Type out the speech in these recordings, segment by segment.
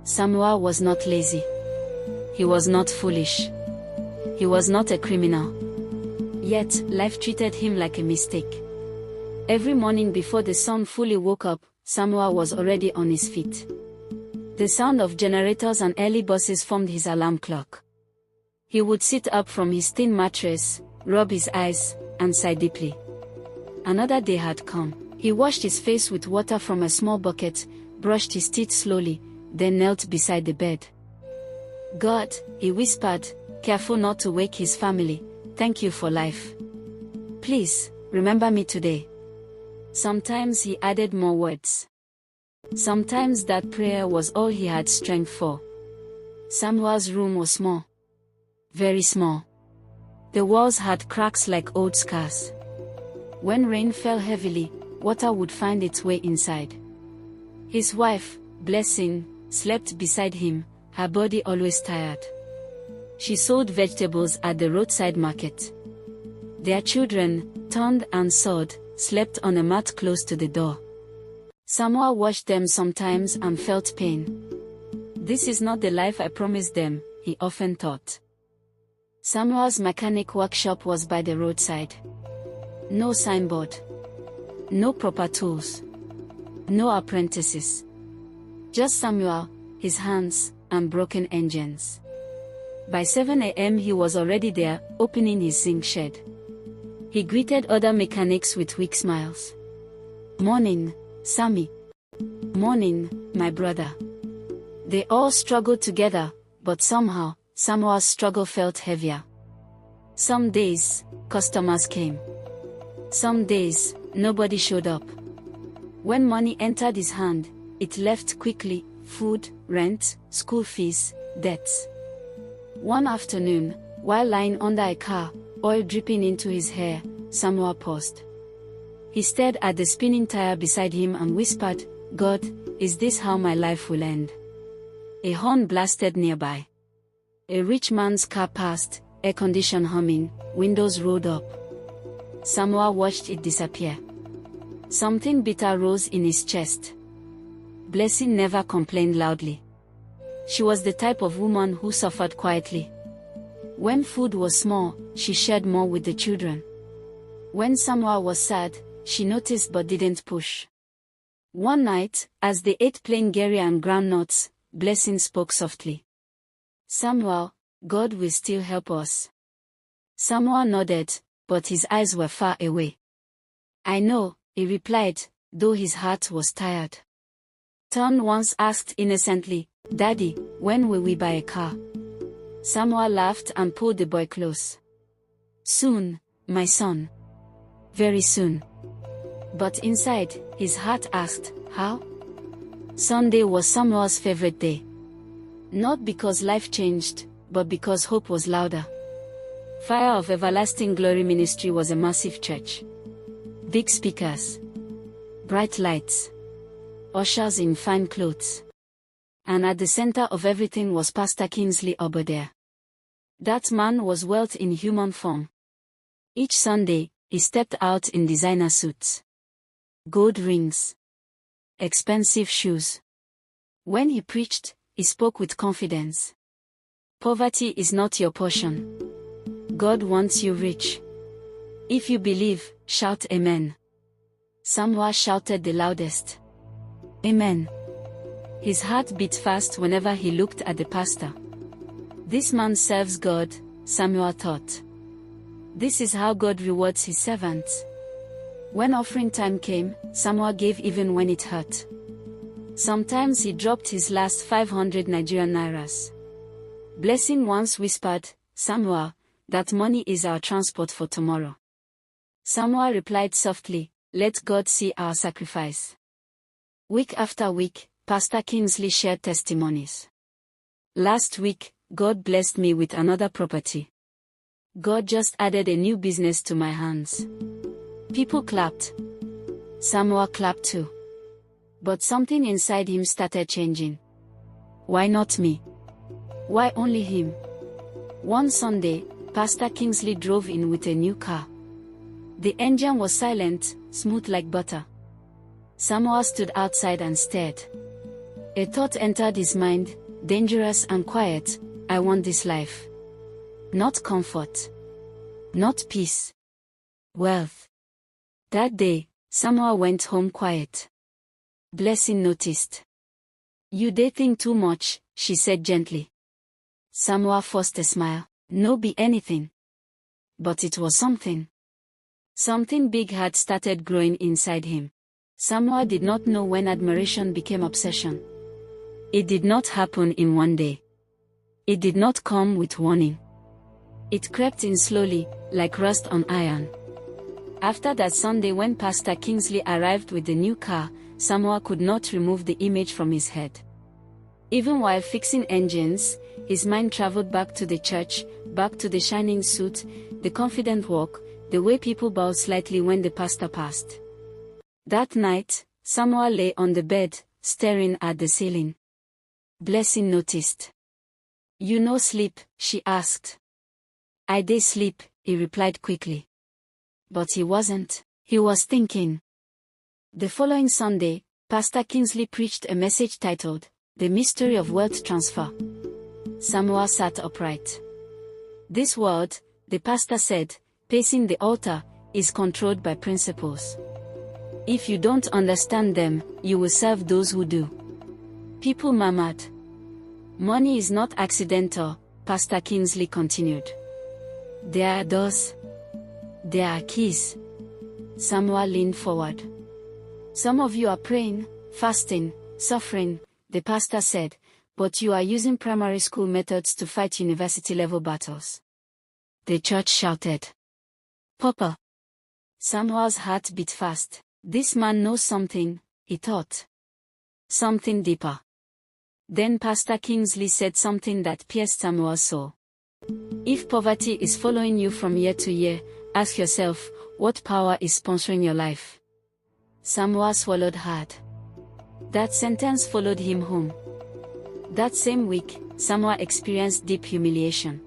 Samuel was not lazy. He was not foolish. He was not a criminal. Yet, life treated him like a mistake. Every morning before the sun fully woke up, Samuel was already on his feet. The sound of generators and early buses formed his alarm clock. He would sit up from his thin mattress, rub his eyes, and sigh deeply. Another day had come. He washed his face with water from a small bucket, brushed his teeth slowly, then knelt beside the bed. "God," he whispered, careful not to wake his family, "thank you for life. Please, remember me today." Sometimes he added more words. Sometimes that prayer was all he had strength for. Samuel's room was small. Very small. The walls had cracks like old scars. When rain fell heavily, water would find its way inside. His wife, Blessing, slept beside him, her body always tired. She sold vegetables at the roadside market. Their children, turned and sawed, slept on a mat close to the door. Samuel watched them sometimes and felt pain. This is not the life I promised them, he often thought. Samuel's mechanic workshop was by the roadside. No signboard. No proper tools. No apprentices. Just Samuel, his hands, and broken engines. By 7 a.m. he was already there, opening his zinc shed. He greeted other mechanics with weak smiles. "Morning, Sammy. Morning, my brother." They all struggled together, but somehow, Samuel's struggle felt heavier. Some days, customers came. Some days, nobody showed up. When money entered his hand, it left quickly: food, rent, school fees, debts. One afternoon, while lying under a car, oil dripping into his hair, Samuel paused. He stared at the spinning tire beside him and whispered, "God, is this how my life will end?" A horn blasted nearby. A rich man's car passed, air condition humming, windows rolled up. Samuel watched it disappear. Something bitter rose in his chest. Blessing never complained loudly. She was the type of woman who suffered quietly. When food was small, she shared more with the children. When Samuel was sad, she noticed but didn't push. One night, as they ate plain gari and groundnuts, Blessing spoke softly. "Samuel, God will still help us." Samuel nodded, but his eyes were far away. "I know," he replied, though his heart was tired. Tom once asked innocently, "Daddy, when will we buy a car?" Samuel laughed and pulled the boy close. "Soon, my son. Very soon." But inside, his heart asked, "How?" Sunday was Samuel's favorite day. Not because life changed, but because hope was louder. Fire of Everlasting Glory Ministry was a massive church. Big speakers. Bright lights. Ushers in fine clothes. And at the center of everything was Pastor Kingsley Obadiah. That man was wealth in human form. Each Sunday, he stepped out in designer suits. Gold rings. Expensive shoes. When he preached, he spoke with confidence. Poverty is not your portion. God wants you rich. If you believe, shout Amen. Samuel shouted the loudest. Amen. His heart beat fast whenever he looked at the pastor. This man serves God, Samuel thought. This is how God rewards his servants. When offering time came, Samuel gave even when it hurt. Sometimes he dropped his last 500 Nigerian nairas. Blessing once whispered, "Samuel, that money is our transport for tomorrow." Samuel replied softly, "Let God see our sacrifice." Week after week, Pastor Kingsley shared testimonies. "Last week, God blessed me with another property. God just added a new business to my hands." People clapped. Samuel clapped too. But something inside him started changing. Why not me? Why only him? One Sunday, Pastor Kingsley drove in with a new car. The engine was silent, smooth like butter. Samuel stood outside and stared. A thought entered his mind, dangerous and quiet. I want this life. Not comfort. Not peace. Wealth. That day, Samoa went home quiet. Blessing noticed. You dey think too much, she said gently. Samoa forced a smile. No be anything. But it was something. Something big had started growing inside him. Samoa did not know when admiration became obsession. It did not happen in one day. It did not come with warning. It crept in slowly, like rust on iron. After that Sunday when Pastor Kingsley arrived with the new car, Samoa could not remove the image from his head. Even while fixing engines, his mind traveled back to the church, back to the shining suit, the confident walk, the way people bowed slightly when the pastor passed. That night, Samoa lay on the bed, staring at the ceiling. Blessing noticed. You no sleep, she asked. I dey sleep, he replied quickly. But he wasn't. He was thinking. The following Sunday, Pastor Kingsley preached a message titled, The Mystery of Wealth Transfer. Samoa sat upright. This world, the pastor said, pacing the altar, is controlled by principles. If you don't understand them, you will serve those who do. People murmured. Money is not accidental, Pastor Kingsley continued. There are doors. There are keys. Samoa leaned forward. Some of you are praying, fasting, suffering, the pastor said, but you are using primary school methods to fight university-level battles. The church shouted. Papa. Samoa's heart beat fast. This man knows something, he thought. Something deeper. Then Pastor Kingsley said something that pierced Samoa's soul. If poverty is following you from year to year, ask yourself, what power is sponsoring your life? Samoa swallowed hard. That sentence followed him home. That same week, Samoa experienced deep humiliation.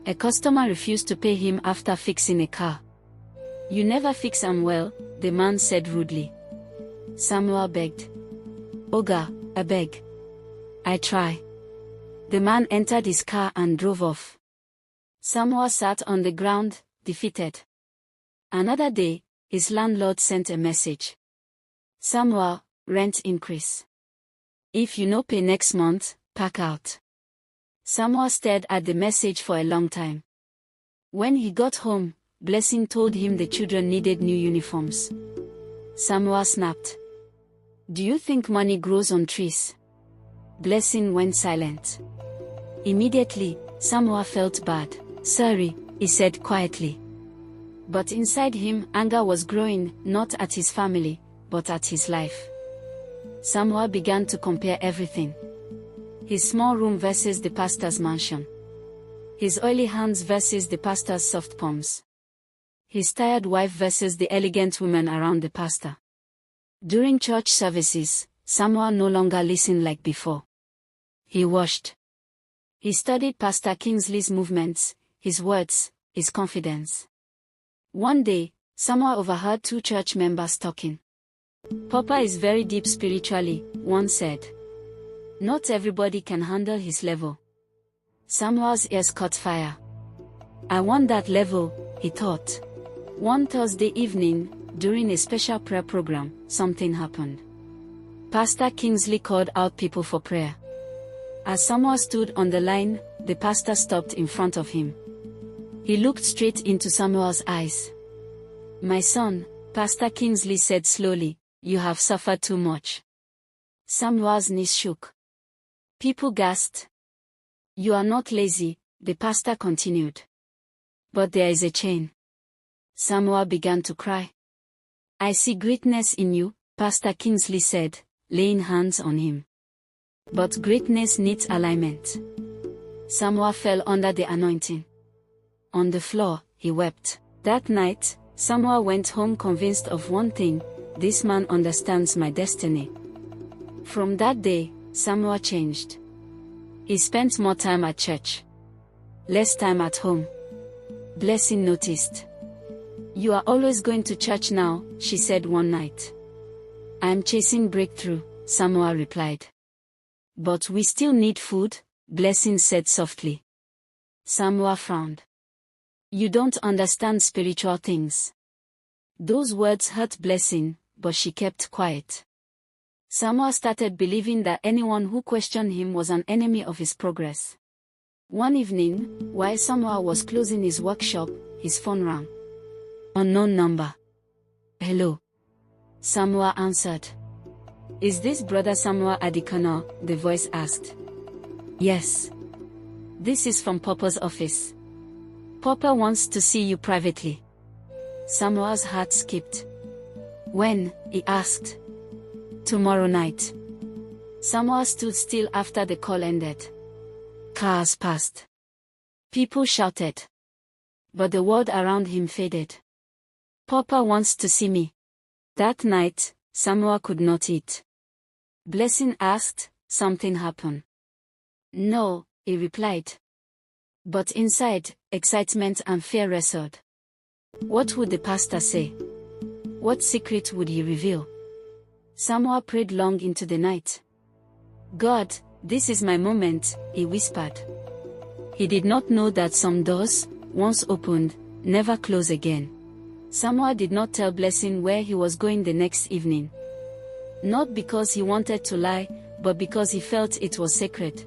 A customer refused to pay him after fixing a car. You never fix 'em well, the man said rudely. Samoa begged. Oga, I beg. I try. The man entered his car and drove off. Samoa sat on the ground, defeated. Another day, his landlord sent a message. Samoa, rent increase. If you no pay next month, pack out. Samoa stared at the message for a long time. When he got home, Blessing told him the children needed new uniforms. Samoa snapped. Do you think money grows on trees? Blessing went silent. Immediately, Samoa felt bad. Sorry, he said quietly. But inside him, anger was growing, not at his family, but at his life. Samoa began to compare everything. His small room versus the pastor's mansion. His oily hands versus the pastor's soft palms. His tired wife versus the elegant women around the pastor. During church services, Samoa no longer listened like before. He watched. He studied Pastor Kingsley's movements, his words, his confidence. One day, Samoa overheard two church members talking. Papa is very deep spiritually, one said. Not everybody can handle his level. Samoa's ears caught fire. I want that level, he thought. One Thursday evening, during a special prayer program, something happened. Pastor Kingsley called out people for prayer. As Samoa stood on the line, the pastor stopped in front of him. He looked straight into Samoa's eyes. My son, Pastor Kingsley said slowly, you have suffered too much. Samoa's knees shook. People gasped. You are not lazy, the pastor continued. But there is a chain. Samoa began to cry. I see greatness in you, Pastor Kingsley said, laying hands on him. But greatness needs alignment. Samoa fell under the anointing. On the floor, he wept. That night, Samoa went home convinced of one thing, this man understands my destiny. From that day, Samoa changed. He spent more time at church. Less time at home. Blessing noticed. You are always going to church now, she said one night. I am chasing breakthrough, Samoa replied. But we still need food, Blessing said softly. Samoa frowned. You don't understand spiritual things. Those words hurt Blessing, but she kept quiet. Samoa started believing that anyone who questioned him was an enemy of his progress. One evening, while Samoa was closing his workshop, his phone rang. Unknown number. Hello. Samoa answered. Is this Brother Samoa Adikono? The voice asked. Yes. This is from Papa's office. Papa wants to see you privately. Samoa's heart skipped. When? He asked. Tomorrow night. Samoa stood still after the call ended. Cars passed. People shouted. But the world around him faded. Papa wants to see me. That night, Samoa could not eat. Blessing asked, something happened. No, he replied. But inside, excitement and fear wrestled. What would the pastor say? What secret would he reveal? Samoa prayed long into the night. God, this is my moment, he whispered. He did not know that some doors, once opened, never close again. Samoa did not tell Blessing where he was going the next evening. Not because he wanted to lie, but because he felt it was sacred.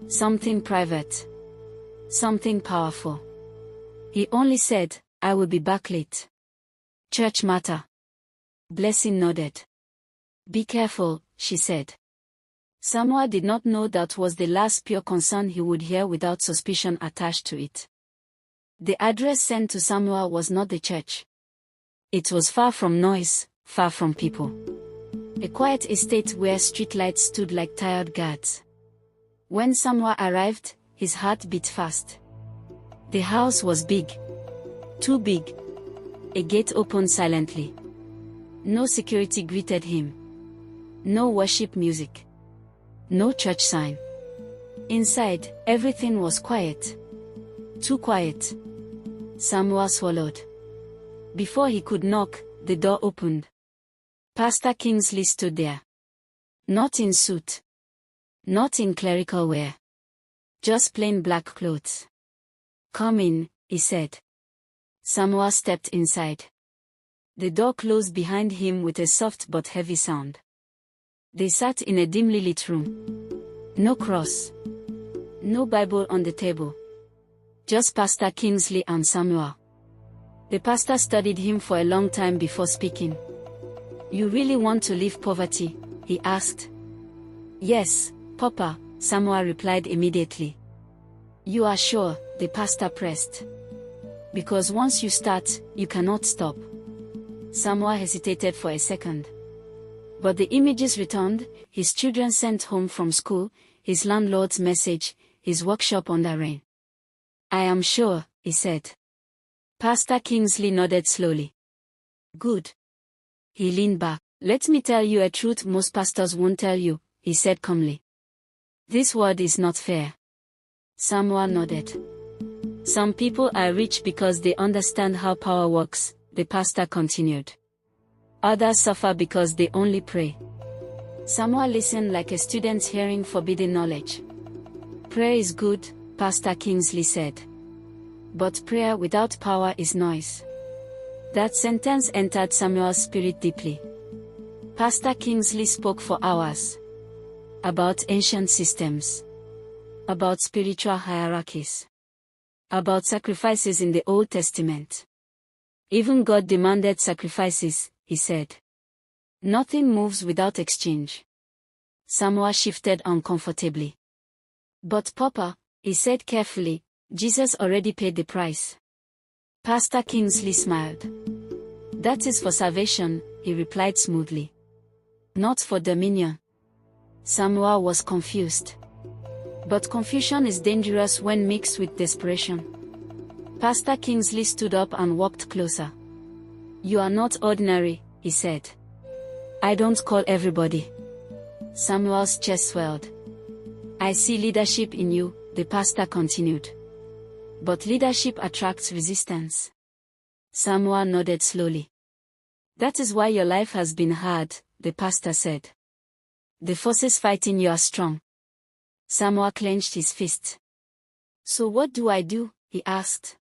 Something private. Something powerful. He only said, I will be back late. Church matter. Blessing nodded. Be careful, she said. Samoa did not know that was the last pure concern he would hear without suspicion attached to it. The address sent to Samoa was not the church. It was far from noise, far from people. A quiet estate where streetlights stood like tired guards. When Samoa arrived, his heart beat fast. The house was big. Too big. A gate opened silently. No security greeted him. No worship music. No church sign. Inside, everything was quiet. Too quiet. Samoa swallowed. Before he could knock, the door opened. Pastor Kingsley stood there. Not in suit. Not in clerical wear. Just plain black clothes. Come in, he said. Samoa stepped inside. The door closed behind him with a soft but heavy sound. They sat in a dimly lit room. No cross. No Bible on the table. Just Pastor Kingsley and Samoa. The pastor studied him for a long time before speaking. You really want to leave poverty? He asked. Yes, Papa, Samoa replied immediately. You are sure? The pastor pressed. Because once you start, you cannot stop. Samoa hesitated for a second. But the images returned, his children sent home from school, his landlord's message, his workshop under rain. I am sure, he said. Pastor Kingsley nodded slowly. Good. He leaned back. Let me tell you a truth most pastors won't tell you, he said calmly. This world is not fair. Samoa nodded. Some people are rich because they understand how power works, the pastor continued. Others suffer because they only pray. Samoa listened like a student hearing forbidden knowledge. Prayer is good, Pastor Kingsley said. But prayer without power is noise. That sentence entered Samuel's spirit deeply. Pastor Kingsley spoke for hours. About ancient systems. About spiritual hierarchies. About sacrifices in the Old Testament. Even God demanded sacrifices, he said. Nothing moves without exchange. Samoa shifted uncomfortably. But Papa, he said carefully, Jesus already paid the price. Pastor Kingsley smiled. That is for salvation, he replied smoothly. Not for dominion. Samoa was confused. But confusion is dangerous when mixed with desperation. Pastor Kingsley stood up and walked closer. You are not ordinary, he said. I don't call everybody. Samuel's chest swelled. I see leadership in you, the pastor continued. But leadership attracts resistance. Samoa nodded slowly. That is why your life has been hard, the pastor said. The forces fighting you are strong. Samuel clenched his fist. So what do I do? He asked.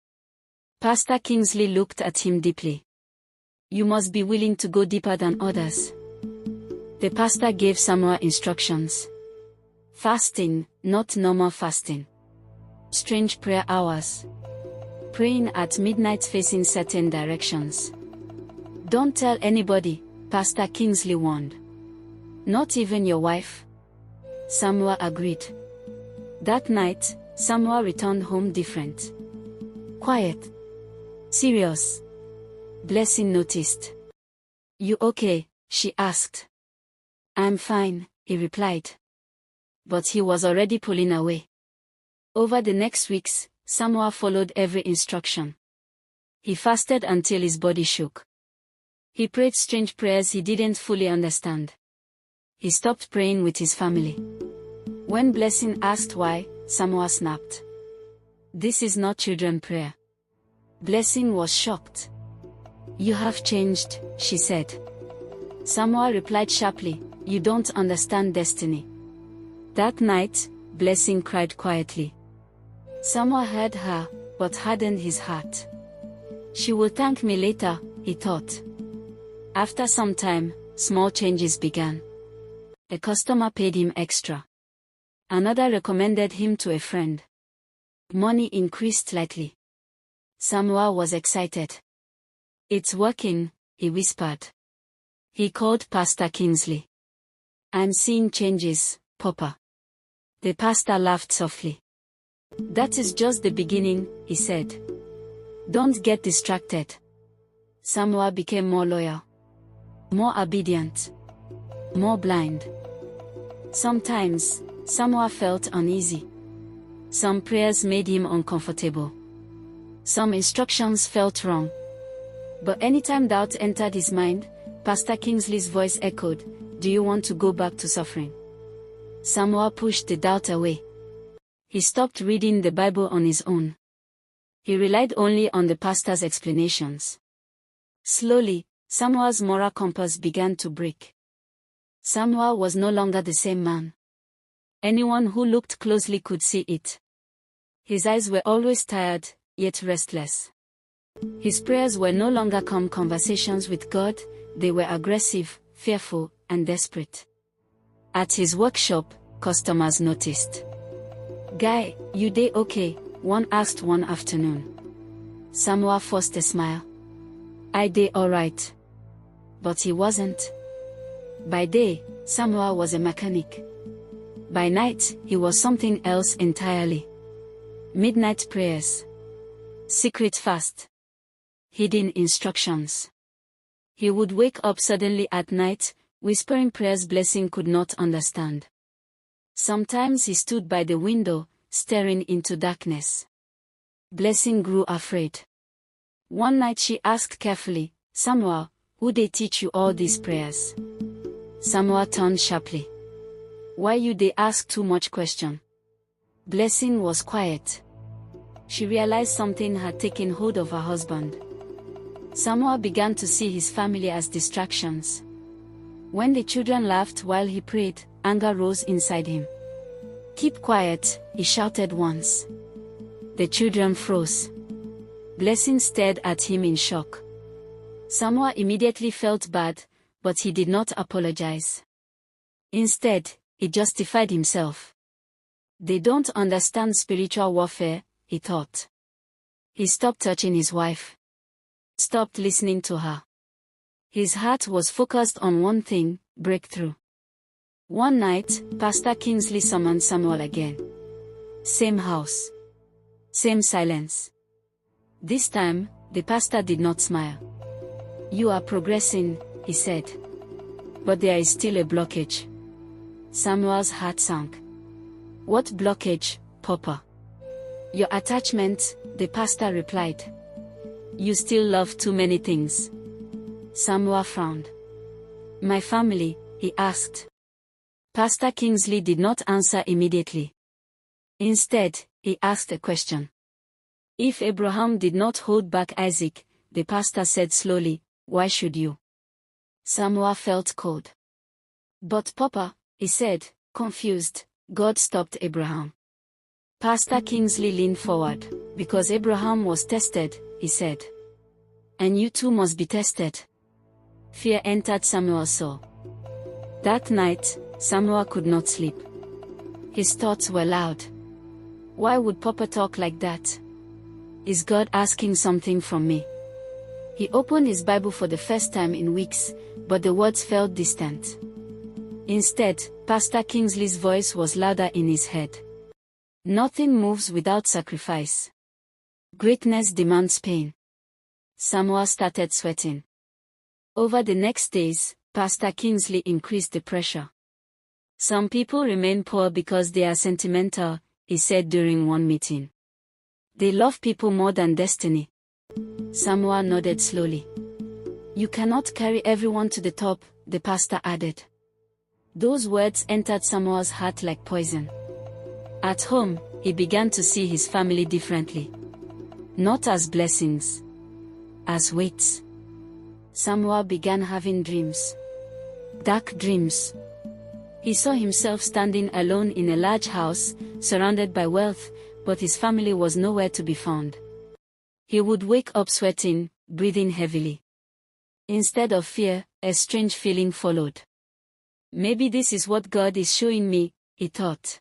Pastor Kingsley looked at him deeply. You must be willing to go deeper than others. The pastor gave Samuel instructions. Fasting, not normal fasting. Strange prayer hours. Praying at midnight facing certain directions. Don't tell anybody, Pastor Kingsley warned. Not even your wife? Samuel agreed. That night, Samuel returned home different. Quiet. Serious. Blessing noticed. You okay? She asked. I'm fine, he replied. But he was already pulling away. Over the next weeks, Samuel followed every instruction. He fasted until his body shook. He prayed strange prayers he didn't fully understand. He stopped praying with his family. When Blessing asked why, Samuel snapped. This is not children prayer. Blessing was shocked. You have changed, she said. Samuel replied sharply, you don't understand destiny. That night, Blessing cried quietly. Samuel heard her, but hardened his heart. She will thank me later, he thought. After some time, small changes began. A customer paid him extra. Another recommended him to a friend. Money increased slightly. Samuel was excited. It's working, he whispered. He called Pastor Kingsley. I'm seeing changes, Papa. The pastor laughed softly. That is just the beginning, he said. Don't get distracted. Samuel became more loyal. More obedient. More blind. Sometimes, Samuel felt uneasy. Some prayers made him uncomfortable. Some instructions felt wrong. But anytime doubt entered his mind, Pastor Kingsley's voice echoed, do you want to go back to suffering? Samuel pushed the doubt away. He stopped reading the Bible on his own. He relied only on the pastor's explanations. Slowly, Samuel's moral compass began to break. Samuel was no longer the same man. Anyone who looked closely could see it. His eyes were always tired, yet restless. His prayers were no longer calm conversations with God, they were aggressive, fearful, and desperate. At his workshop, customers noticed. Guy, you dey okay? One asked one afternoon. Samuel forced a smile. I dey alright. But he wasn't. By day, Samuel was a mechanic. By night, he was something else entirely. Midnight prayers. Secret fast. Hidden instructions. He would wake up suddenly at night, whispering prayers Blessing could not understand. Sometimes he stood by the window, staring into darkness. Blessing grew afraid. One night she asked carefully, Samuel, who dey teach you all these prayers? Samuel turned sharply. Why you dey ask too much question? Blessing was quiet. She realized something had taken hold of her husband. Samuel began to see his family as distractions. When the children laughed while he prayed, anger rose inside him. Keep quiet, he shouted once. The children froze. Blessing stared at him in shock. Samuel immediately felt bad, but he did not apologize. Instead, he justified himself. They don't understand spiritual warfare, he thought. He stopped touching his wife. Stopped listening to her. His heart was focused on one thing, breakthrough. One night, Pastor Kingsley summoned Samuel again. Same house. Same silence. This time, the pastor did not smile. You are progressing, he said. But there is still a blockage. Samuel's heart sank. What blockage, Papa? Your attachment, the pastor replied. You still love too many things. Samuel frowned. My family, he asked. Pastor Kingsley did not answer immediately. Instead, he asked a question. If Abraham did not hold back Isaac, the pastor said slowly, why should you? Samuel felt cold. But Papa, he said, confused, God stopped Abraham. Pastor Kingsley leaned forward. Because Abraham was tested, he said. And you too must be tested. Fear entered Samuel's soul. That night, Samuel could not sleep. His thoughts were loud. Why would Papa talk like that? Is God asking something from me? He opened his Bible for the first time in weeks, but the words felt distant. Instead, Pastor Kingsley's voice was louder in his head. Nothing moves without sacrifice. Greatness demands pain. Samuel started sweating. Over the next days, Pastor Kingsley increased the pressure. Some people remain poor because they are sentimental, he said during one meeting. They love people more than destiny. Samuel nodded slowly. You cannot carry everyone to the top, the pastor added. Those words entered Samuel's heart like poison. At home, he began to see his family differently. Not as blessings, as weights. Samuel began having dreams. Dark dreams. He saw himself standing alone in a large house, surrounded by wealth, but his family was nowhere to be found. He would wake up sweating, breathing heavily. Instead of fear, a strange feeling followed. Maybe this is what God is showing me, he thought.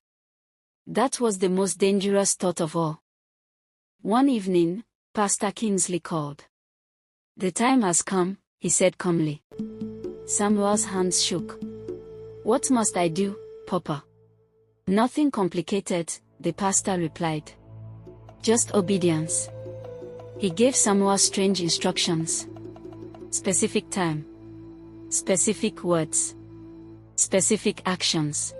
That was the most dangerous thought of all. One evening, Pastor Kingsley called. The time has come, he said calmly. Samuel's hands shook. What must I do, Papa? Nothing complicated, the pastor replied. Just obedience. He gave Samuel strange instructions. Specific time. Specific words. Specific actions.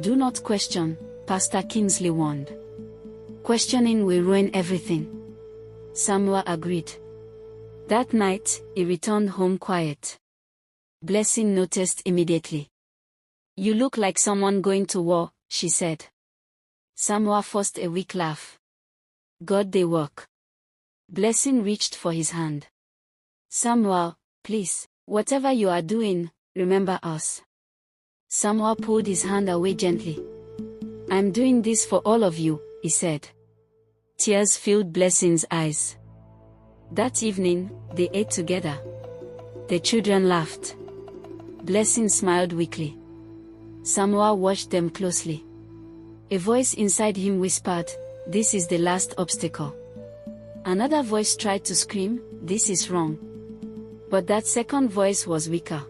Do not question, Pastor Kingsley warned. Questioning will ruin everything. Samuel agreed. That night, he returned home quiet. Blessing noticed immediately. You look like someone going to war, she said. Samuel forced a weak laugh. God, they work. Blessing reached for his hand. Samuel, please, whatever you are doing, remember us. Samuel pulled his hand away gently. I'm doing this for all of you, he said. Tears filled Blessing's eyes. That evening, they ate together. The children laughed. Blessing smiled weakly. Samuel watched them closely. A voice inside him whispered, this is the last obstacle. Another voice tried to scream, this is wrong. But that second voice was weaker.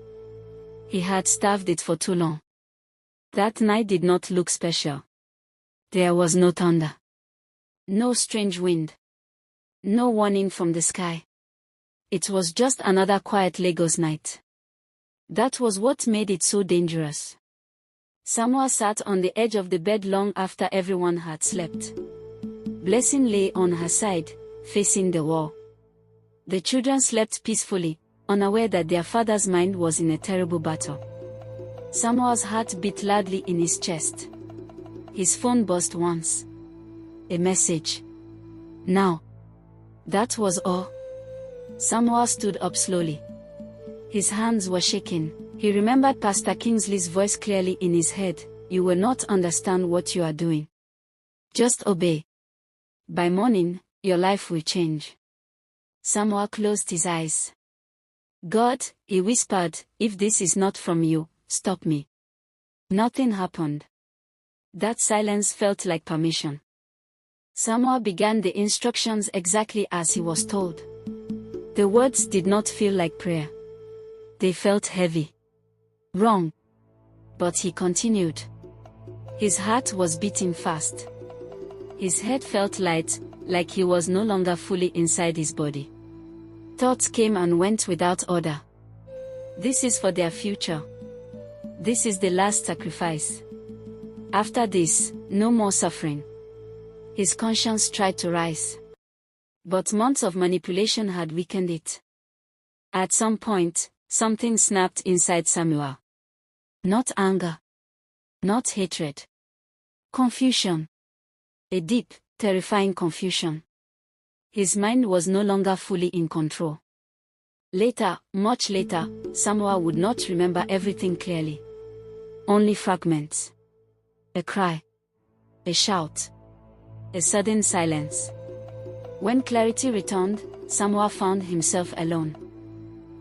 He had starved it for too long. That night did not look special. There was no thunder. No strange wind. No warning from the sky. It was just another quiet Lagos night. That was what made it so dangerous. Samuel sat on the edge of the bed long after everyone had slept. Blessing lay on her side, facing the wall. The children slept peacefully, unaware that their father's mind was in a terrible battle. Samuel's heart beat loudly in his chest. His phone buzzed once. A message. Now. That was all. Samuel stood up slowly. His hands were shaking. He remembered Pastor Kingsley's voice clearly in his head. You will not understand what you are doing. Just obey. By morning, your life will change. Samuel closed his eyes. God, he whispered, if this is not from you, stop me. Nothing happened. That silence felt like permission. Samuel began the instructions exactly as he was told. The words did not feel like prayer. They felt heavy. Wrong. But he continued. His heart was beating fast. His head felt light, like he was no longer fully inside his body. Thoughts came and went without order. This is for their future. This is the last sacrifice. After this, no more suffering. His conscience tried to rise. But months of manipulation had weakened it. At some point, something snapped inside Samuel. Not anger. Not hatred. Confusion. A deep, terrifying confusion. His mind was no longer fully in control. Later, much later, Samuel would not remember everything clearly. Only fragments. A cry. A shout. A sudden silence. When clarity returned, Samuel found himself alone.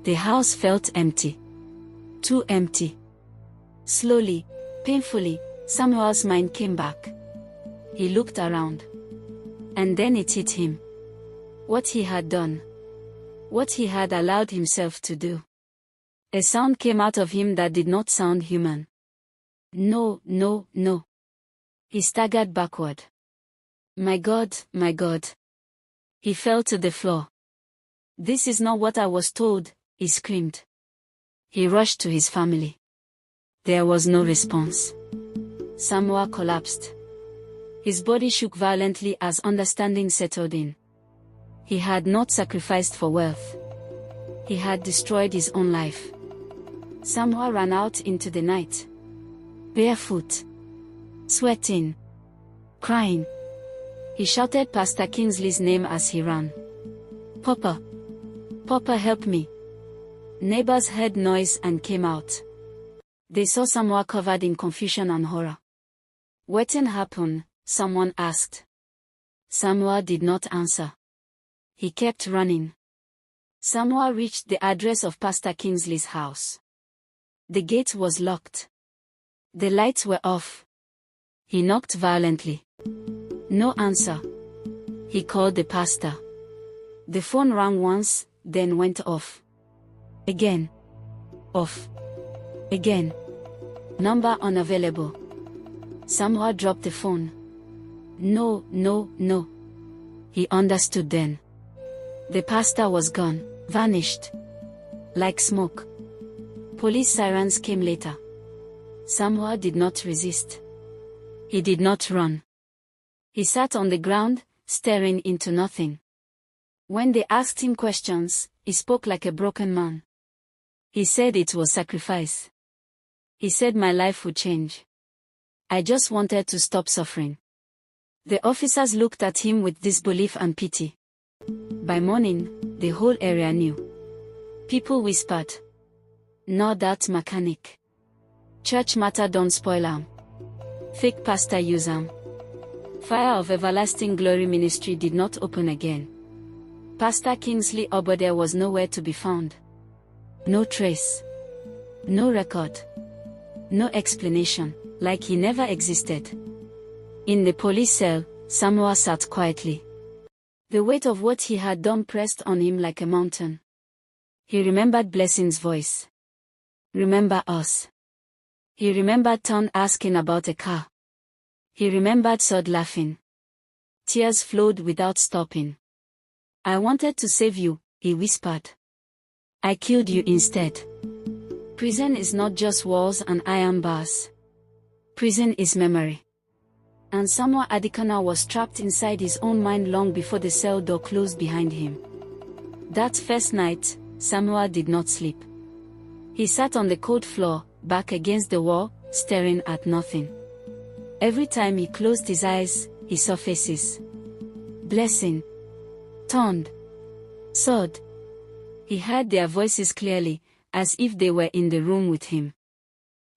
The house felt empty. Too empty. Slowly, painfully, Samuel's mind came back. He looked around. And then it hit him. What he had done. What he had allowed himself to do. A sound came out of him that did not sound human. No, no, no. He staggered backward. My God, my God. He fell to the floor. This is not what I was told, he screamed. He rushed to his family. There was no response. Samuel collapsed. His body shook violently as understanding settled in. He had not sacrificed for wealth. He had destroyed his own life. Samuel ran out into the night. Barefoot. Sweating. Crying. He shouted Pastor Kingsley's name as he ran. Papa. Papa, help me. Neighbors heard noise and came out. They saw Samuel covered in confusion and horror. What happened? Someone asked. Samuel did not answer. He kept running. Samuel reached the address of Pastor Kingsley's house. The gate was locked. The lights were off. He knocked violently. No answer. He called the pastor. The phone rang once, then went off. Again. Off. Again. Number unavailable. Samuel dropped the phone. No, no, no. He understood then. The pastor was gone, vanished. Like smoke. Police sirens came later. Samuel did not resist. He did not run. He sat on the ground, staring into nothing. When they asked him questions, he spoke like a broken man. He said it was sacrifice. He said my life would change. I just wanted to stop suffering. The officers looked at him with disbelief and pity. By morning, the whole area knew. People whispered. Not that mechanic. Church matter don't spoil am. Fake pastor use am. Fire of Everlasting Glory Ministry did not open again. Pastor Kingsley Obode was nowhere to be found. No trace. No record. No explanation, like he never existed. In the police cell, Samuel sat quietly. The weight of what he had done pressed on him like a mountain. He remembered Blessing's voice. Remember us. He remembered Tom asking about a car. He remembered Sod laughing. Tears flowed without stopping. I wanted to save you, he whispered. I killed you instead. Prison is not just walls and iron bars. Prison is memory. And Samuel Adikana was trapped inside his own mind long before the cell door closed behind him. That first night, Samuel did not sleep. He sat on the cold floor, back against the wall, staring at nothing. Every time he closed his eyes, he saw faces. Blessing. Turned. Sod. He heard their voices clearly, as if they were in the room with him.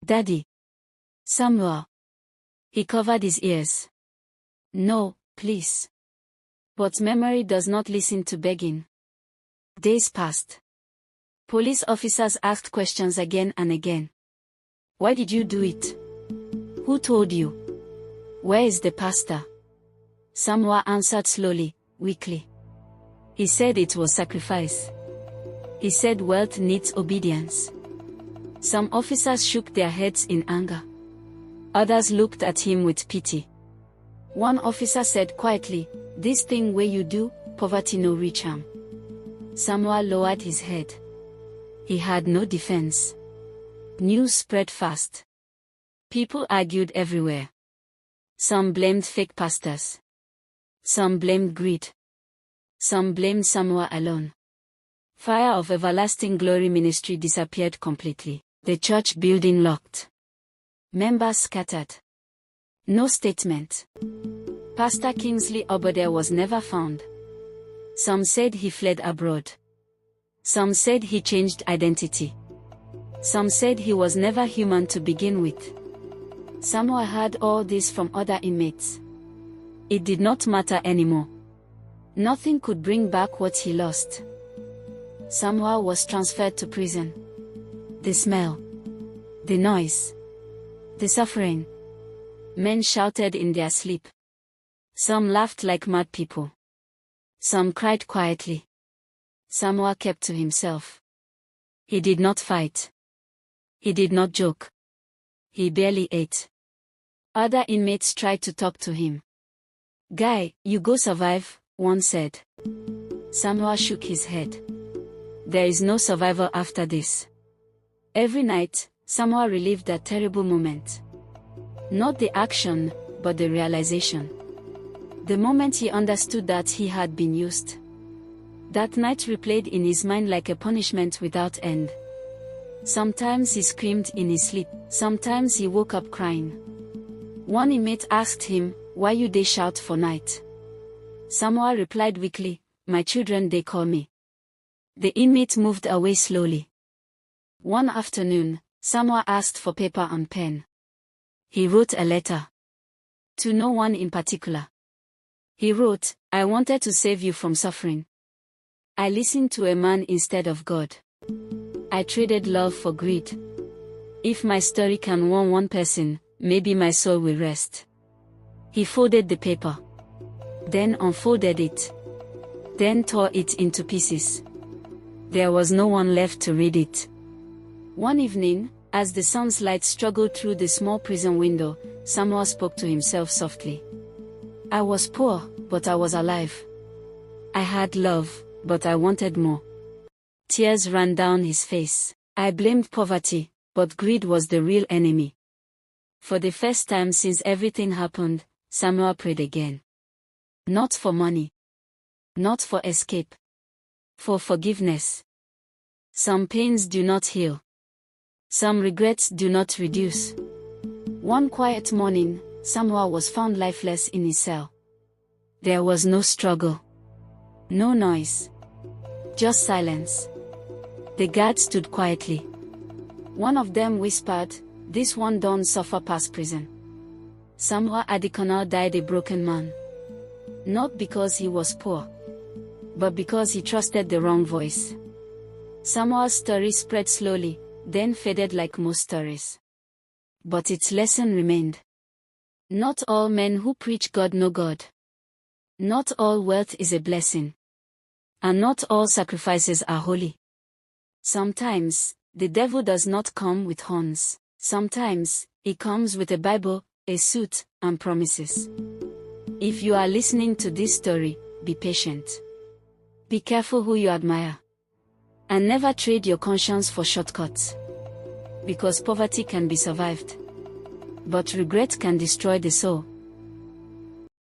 Daddy. Samuel. He covered his ears. No, please. But memory does not listen to begging. Days passed. Police officers asked questions again and again. Why did you do it? Who told you? Where is the pastor? Samuel answered slowly, weakly. He said it was sacrifice. He said wealth needs obedience. Some officers shook their heads in anger. Others looked at him with pity. One officer said quietly, this thing where you do, poverty no reach am. Samuel lowered his head. He had no defense. News spread fast. People argued everywhere. Some blamed fake pastors. Some blamed greed. Some blamed Samuel alone. Fire of Everlasting Glory Ministry disappeared completely. The church building locked. Members scattered. No statement. Pastor Kingsley Obode was never found. Some said he fled abroad. Some said he changed identity. Some said he was never human to begin with. Samuel heard all this from other inmates. It did not matter anymore. Nothing could bring back what he lost. Samuel was transferred to prison. The smell, the noise, the suffering. Men shouted in their sleep. Some laughed like mad people. Some cried quietly. Samuel kept to himself. He did not fight. He did not joke. He barely ate. Other inmates tried to talk to him. "Guy, you go survive," one said. Samuel shook his head. "There is no survival after this." Every night, Samuel relived that terrible moment. Not the action, but the realization. The moment he understood that he had been used. That night replayed in his mind like a punishment without end. Sometimes he screamed in his sleep, sometimes he woke up crying. One inmate asked him, "Why you dey shout for night?" Samuel replied weakly, "My children they call me." The inmate moved away slowly. One afternoon, Samuel asked for paper and pen. He wrote a letter. To no one in particular. He wrote, "I wanted to save you from suffering. I listened to a man instead of God. I traded love for greed. If my story can warn one person, maybe my soul will rest." He folded the paper. Then unfolded it. Then tore it into pieces. There was no one left to read it. One evening, as the sun's light struggled through the small prison window, Samuel spoke to himself softly. "I was poor, but I was alive. I had love, but I wanted more." Tears ran down his face. "I blamed poverty, but greed was the real enemy." For the first time since everything happened, Samuel prayed again. Not for money. Not for escape. For forgiveness. Some pains do not heal. Some regrets do not reduce. One quiet morning, Samuel was found lifeless in his cell. There was no struggle. No noise. Just silence. The guards stood quietly. One of them whispered, "This one don't suffer past prison." Samuel Adekunle died a broken man. Not because he was poor, but because he trusted the wrong voice. Samuel's story spread slowly, then faded like most stories. But its lesson remained. Not all men who preach God know God. Not all wealth is a blessing. And not all sacrifices are holy. Sometimes, the devil does not come with horns. Sometimes, he comes with a Bible, a suit, and promises. If you are listening to this story, be patient. Be careful who you admire. And never trade your conscience for shortcuts. Because poverty can be survived. But regret can destroy the soul.